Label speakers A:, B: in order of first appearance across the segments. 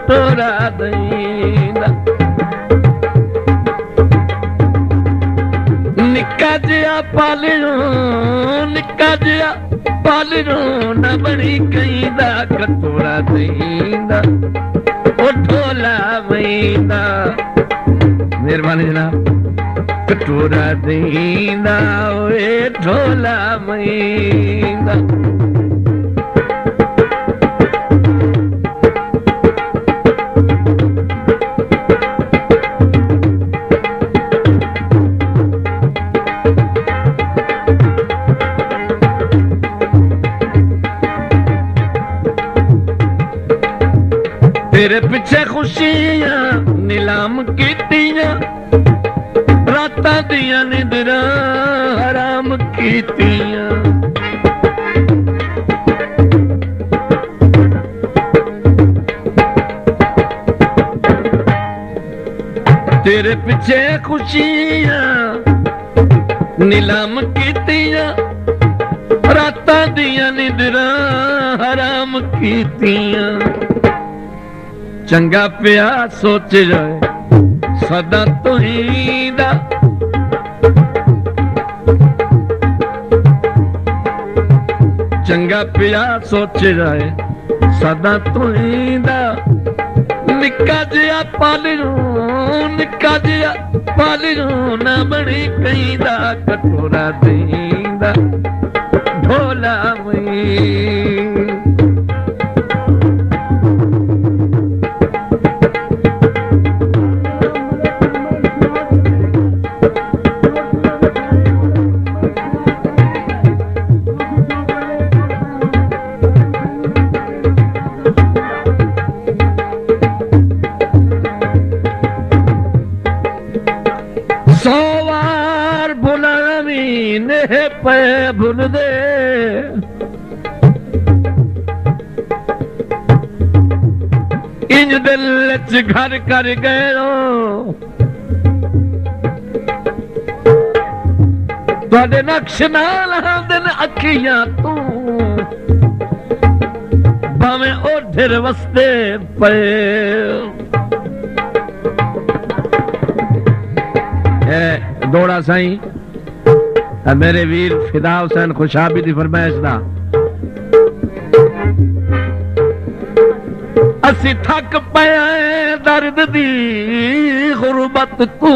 A: कटोरा दईंदा निक्का जिहा पालियो न बणी कईंदा कटोरा दईंदा ओ ढोला वईंदा मेहरबानी जनाब कटोरा दईंदा ओए ढोला वईंदा तेरे पिछे खुशियां नीलाम कीतियां रातां दियां निंदरां हराम कीतियां तेरे पिछे खुशियां नीलाम कीतियां रातां दियां निंदरां हराम कीतियां चंगा पिया सोच जाए सदा तुहींदा चंगा पिया सोच जाए सदा तुहींदा निक्का जिहा पालियो न बणी कईंदा कटोरा दईंदा ढोला वईंदा सोवार भुलावी ने पे भुल दे इंज दिल च घर कर गयो तुहाडे नक्श नाल दिन अखियां तू भावें ओढ़े वसदे पे दौड़ा साईं मेरे वीर फिदा हुसैन खुशाबी दी फरमाइश दा असी थक पया दर्द दी गुरबत तू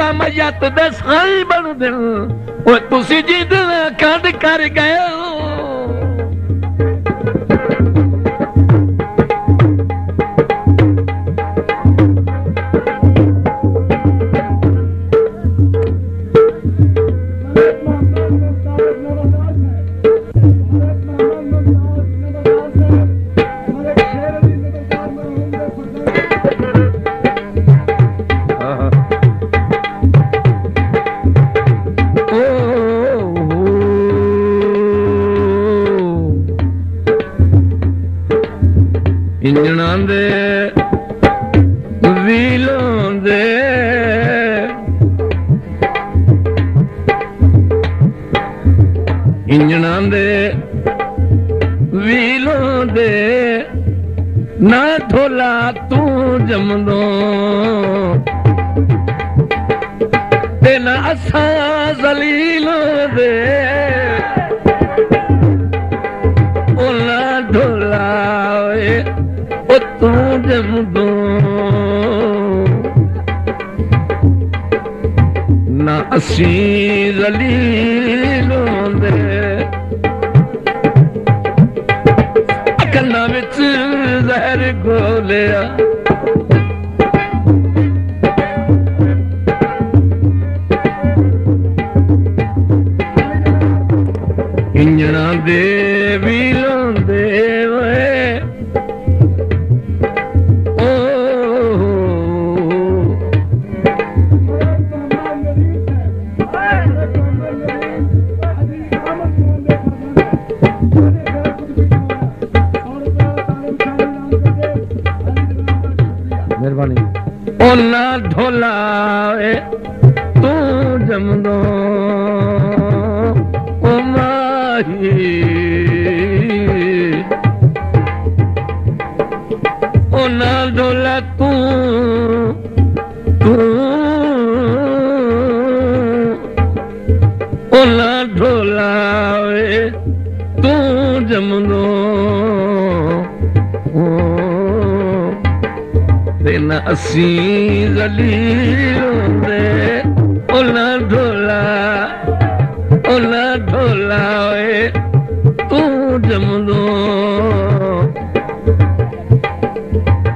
A: तमयत दे साई बन दे तुसी जिद कद कर गए इंजणा दे वीलों दे इंजणा दे वीलों दे ना ढोला तू जमदो ते ना असां ज़लीलों दे ओ ना ढोला तू जमदो ना असी ज़लीलों दे कन्ना विच ज़हर घोलिया इंजणा दे वीलों दे मेहरबानी ओना ढोला तू जमदो ओ माही ना ढोला तू ना ढोला वे तू जमनो ते ना असी जलील होंदे ना ढोला वे तू जमनो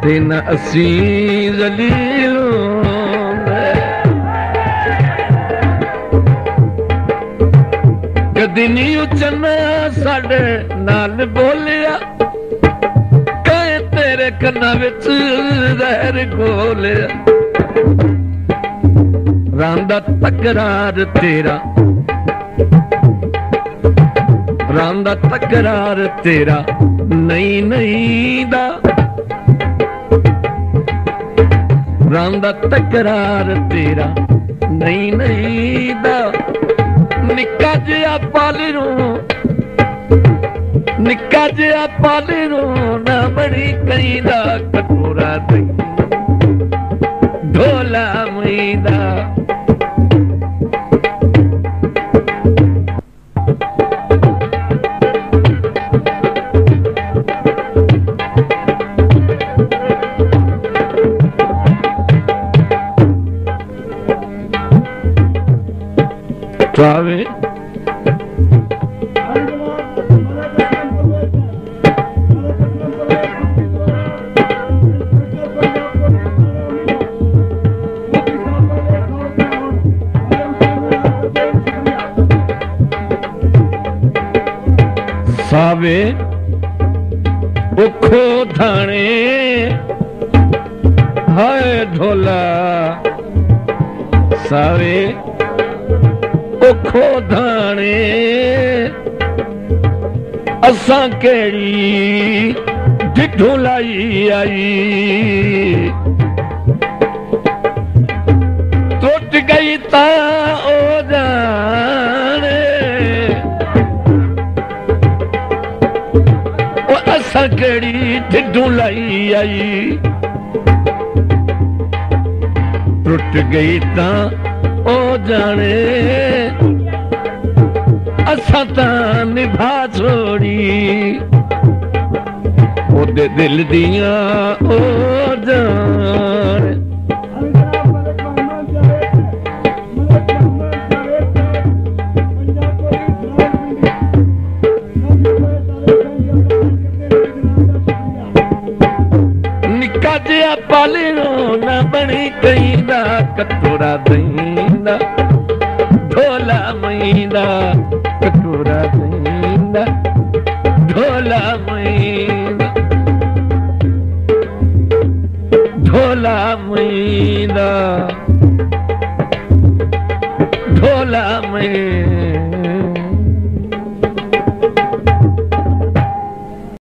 A: ते ना असी जलील कदी नहीं उचना साडे नाल बोलिया कहे तेरे कन्ना विच जहर घोलिया रांदा तकरार तेरा रांदा तकरार तेरा नहीं नहीं दा रांदा तकरार तेरा नहीं नहीं दा निक्का जिहा पालरू निक्का जिहा पालरू ना बड़ी कईदा कटोरा दई ढोला मैदा Sabe? सावे उखो थाने हाय ढोला सावे उखो थाने असां केड़ी ढिढो लाई आई टुट गई ता ओ जाने ओ असां केड़ी ढिढो लाई आई टुट गई ता ओ जाने असां तां निभा छोड़ी ओदे दिल दियां ओ जाने निक्का जिहा पालणो न बणी कईंदा कटोरा दईंदा ढोला मैदा कटोरा दईंदा ढोला मैदा ढोला मैदा ढोला मैदा